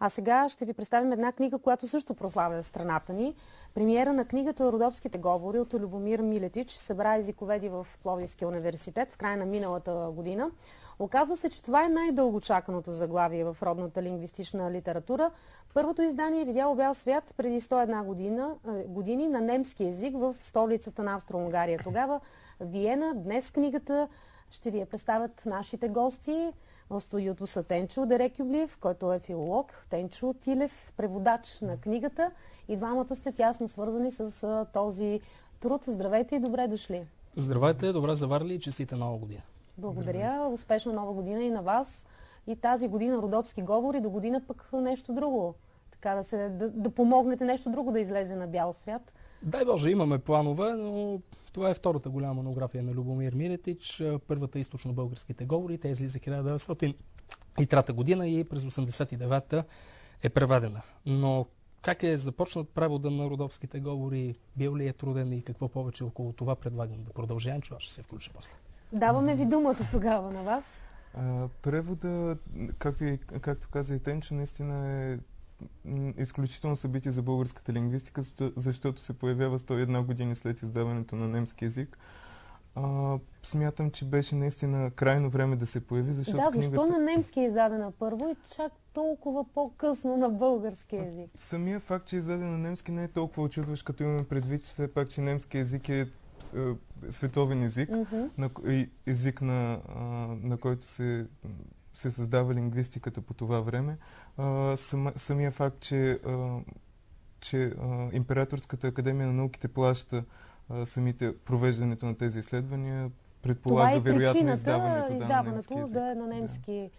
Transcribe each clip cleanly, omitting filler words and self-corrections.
А сега ще ви представим една книга, която също прославя страната ни. Премиера на книгата "Родопските говори" от Любомир Милетич събра езиковеди в Пловдивския университет в края на миналата година. Оказва се, че това е най-дългочаканото заглавие в родната лингвистична литература. Първото издание е видяло бял свят преди 101 години на немски език в столицата на Австро-Унгария. Тогава Виена. Днес книгата ще ви я представят нашите гости. В студиото са Тенчо Дерекюблиев, който е филолог, Тенчо Тилев, преводач на книгата, и двамата сте тясно свързани с този труд. Здравейте и добре дошли! Здравейте, добре заварили и честита нова година! Благодаря, успешна нова година и на вас. И тази година родопски говори, до година пък нещо друго. Така да помогнете нещо друго да излезе на бял свят. Дай Боже, имаме планове, но това е втората голяма монография на Любомир Милетич. Първата източно-българските говори. Тя излиза 1903 година и през 1989 е преведена. Но как е започнат превода на родопските говори? Бил ли е труден и какво повече около това предлагам да продължавам, че аз ще се включа после. Даваме ви думата тогава на вас. Превода, както каза и Тенчо, наистина е изключително събитие за българската лингвистика, защото се появява 101 години след издаването на немски език. Смятам, че беше наистина крайно време да се появи, защото защо на немски е издадена първо и чак толкова по-късно на български език? Самия факт, че е издадена на немски, не е толкова очудващ, като имаме предвид, че все пак, че немски език е световен език, език на който се създава лингвистиката по това време. Самия факт, че Императорската академия на науките плаща самите провеждането на тези изследвания, предполага вероятно издаването да е на немски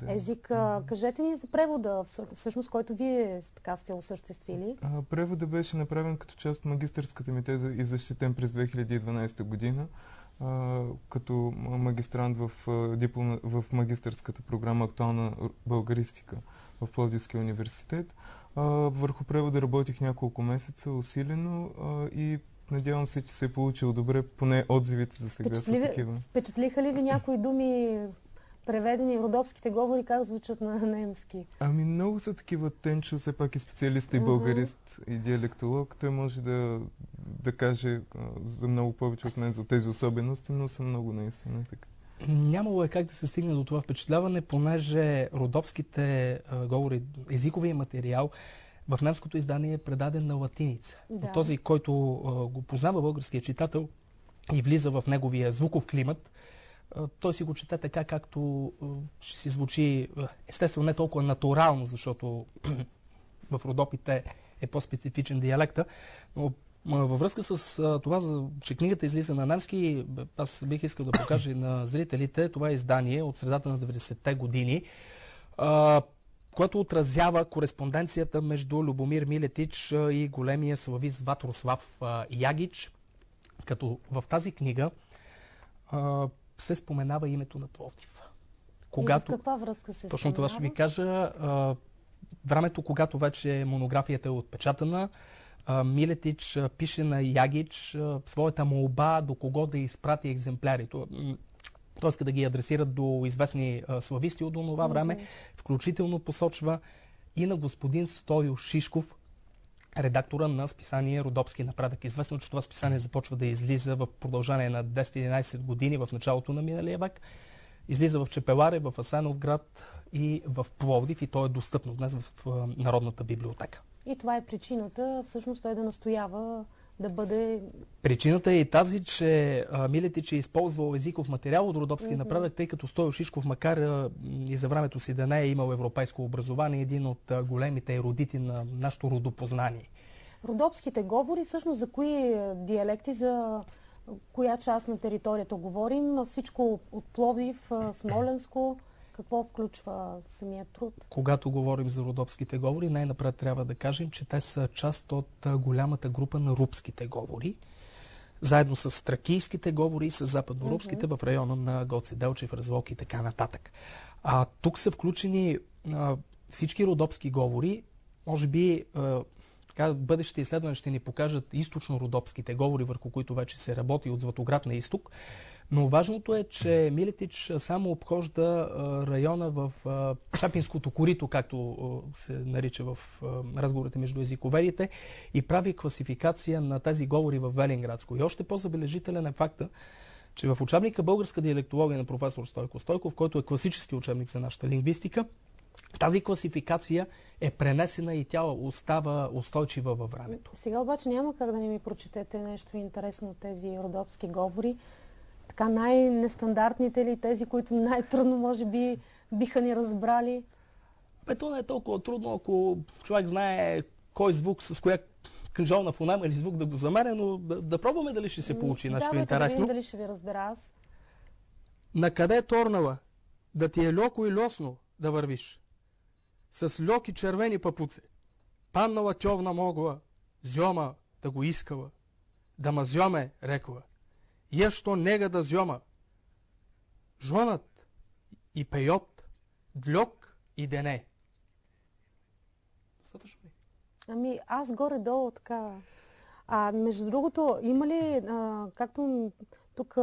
език. Кажете ни за превода, всъщност, който вие така сте осъществили. Превода беше направен като част от магистърската ми теза и защитен през 2012 година. Като магистрант в магистърската програма "Актуална българистика" в Пловдивския университет. Върху превода работих няколко месеца усилено и надявам се, че се е получило добре, поне отзивите за сега са такива. Впечатлиха ли ви някои думи, преведени в родопските говори, как звучат на немски? Много са такива. Тенчо все пак е специалист и българист и диалектолог. Той може да каже за много повече от мен за тези особености, но са много наистина така. Нямало е как да се стигне до това впечатляване, понеже родопските говори, езиковия материал в немското издание е предаден на латиница. Да. Този, който го познава българския читател и влиза в неговия звуков климат, той си го чете така, както ще си звучи, естествено не толкова натурално, защото в Родопите е по-специфичен диалекта, но във връзка с това, че книгата излиза на немски, аз бих искал да покажа на зрителите това издание от средата на 90-те години, което отразява кореспонденцията между Любомир Милетич и големия славист Ватрослав Ягич, като в тази книга се споменава името на Пловдив. И в каква връзка се точно това ще ви кажа. Времето, когато вече монографията е отпечатана, Милетич пише на Ягич своята молба до кого да изпрати екземпляри. Той иска да ги адресират до известни слависти от това време. Включително посочва и на господин Стойо Шишков, редактора на списание "Родопски напредък". Известно, че това списание започва да излиза в продължение на 10-11 години в началото на миналия век. Излиза в Чепеларе, в Асеновград и в Пловдив, и то е достъпно днес в Народната библиотека. И това е причината, всъщност, той да настоява да бъде... Причината е и тази, че Милетич е използвал езиков материал от Родопски напредък, тъй като Стойо Шишков, макар и за времето си да не е имал европейско образование, един от големите ерудити на нашето родопознание. Родопските говори, всъщност, за кои диалекти, за коя част на територията говорим? Всичко от Пловдив, Смолянско... Какво включва самия труд? Когато говорим за родопските говори, най-напред трябва да кажем, че те са част от голямата група на рупските говори, заедно с тракийските говори и с западнорупските в района на Гоце Делчев, Разлог и така нататък. Тук са включени всички родопски говори. Може би бъдещите изследвания ще ни покажат източно-родопските говори, върху които вече се работи от Златоград на изток. Но важното е, че Милетич само обхожда района в Чапинското корито, както се нарича в разговорите между езиковедите, и прави класификация на тези говори в Велинградско. И още по-забележителен е факта, че в учебника Българска диалектология на професор Стойко Стойков, който е класически учебник за нашата лингвистика, тази класификация е пренесена и тя остава устойчива във времето. Сега обаче няма как да не ми прочетете нещо интересно от тези родопски говори. Така най-нестандартните ли, тези, които най-трудно може би биха ни разбрали? То не е толкова трудно, ако човек знае кой звук с коя книжовна фонема или звук да го замеря, но да пробваме дали ще се получи нещо интересно. Да видим дали ще ви разбера аз. На къде е торнала? Да ти е леко и лесно да вървиш. С леки червени папуци. Паннала тьовна могла, зьома да го искала. Да ма зьоме, рекла. Ещо нега да зьома. Жонът и пейот, длёк и дене. Достатъчно ли? Ами аз горе-долу така. Между другото, има ли, както тук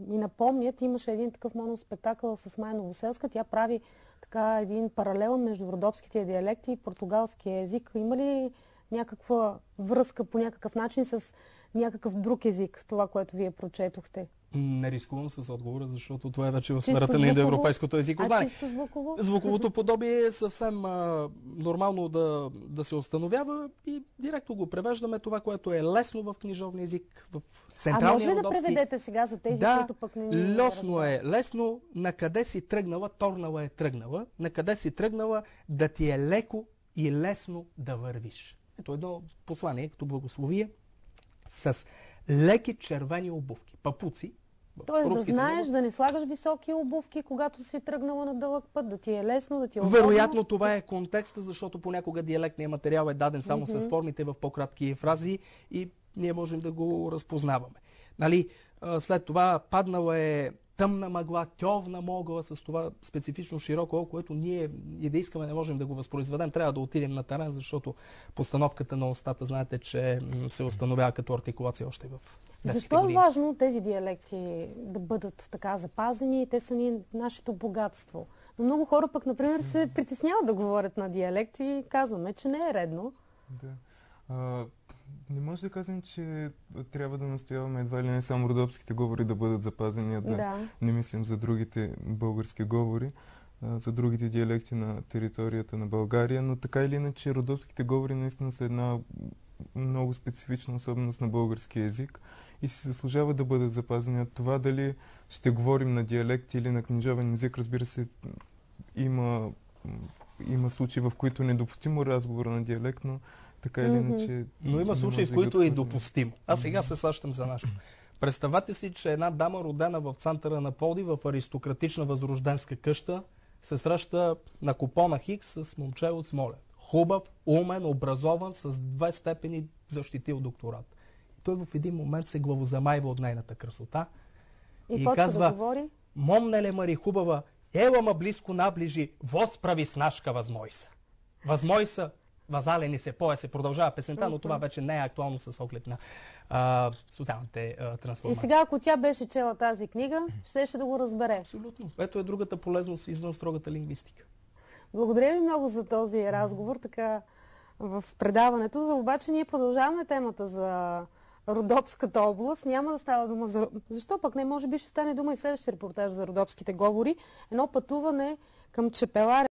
ми напомнят, имаше един такъв моноспектакъл с Майя Новоселска. Тя прави така един паралел между родопските диалекти и португалския език. Има ли някаква връзка по някакъв начин с някакъв друг език, това, което вие прочетохте? Не рискувам с отговора, защото това е вече в сферата на индоевропейското езико знание. Чисто звуково? Звуковото подобие е съвсем нормално да се установява и директно го превеждаме това, което е лесно в книжовния език, в централния може ли родопски. Да преведете сега за тези, които пък не ни лесно е. Лесно, на къде си тръгнала, торнала е тръгнала, на къде си тръгнала, да ти е леко и лесно да вървиш. Ето едно послание, като благословие, с леки червени обувки, папуци. Тоест да знаеш, да не слагаш високи обувки, когато си тръгнала на дълъг път, да ти е лесно, да ти е удобно. Вероятно това е контекста, защото понякога диалектният материал е даден само с формите в по-кратки фрази и ние можем да го разпознаваме. Нали? След това паднала е тъмна мъгла, тьовна могла, с това специфично широко, което ние и да искаме не можем да го възпроизведем. Трябва да отидем на терен, защото постановката на устата, знаете, че се установява като артикулация още в детските Защо години. е важно тези диалекти да бъдат така запазени? Те са ни нашето богатство. Но много хора пък, например, се притесняват да говорят на диалекти и казваме, че не е редно. Да. Не може да кажем, че трябва да настояваме едва ли не само родопските говори да бъдат запазени, да не мислим за другите български говори, за другите диалекти на територията на България, но така или иначе родопските говори наистина са една много специфична особеност на българския език и си заслужава да бъдат запазени. От това дали ще говорим на диалект или на книжовен език, разбира се, има случаи, в които е недопустимо разговора на диалект, но така или иначе... Но има случаи, в които е допустимо. Аз сега се сащам за нещо. Представете си, че една дама, родена в центъра на Пловдив, в аристократична възрожденска къща, се среща на купона Хикс с момче от Смолян. Хубав, умен, образован, с 2 степени защитил докторат. Той в един момент се главозамайва от нейната красота и казва: да говори? Момнеле, Мари хубава, ела ма близко наближи, възправи снашка възмойса. Възмойса, възалени се, поясе, продължава песента, но това вече не е актуално с оглед на социалните трансформации. И сега, ако тя беше чела тази книга, щеше да го разбере. Абсолютно. Ето е другата полезност извън строгата лингвистика. Благодаря ви много за този разговор, така в предаването. Обаче ние продължаваме темата за Родопската област. Няма да става дума за... Защо пък не? Може би ще стане дума и следващия репортаж за родопските говори. Едно пътуване към Чепеларе.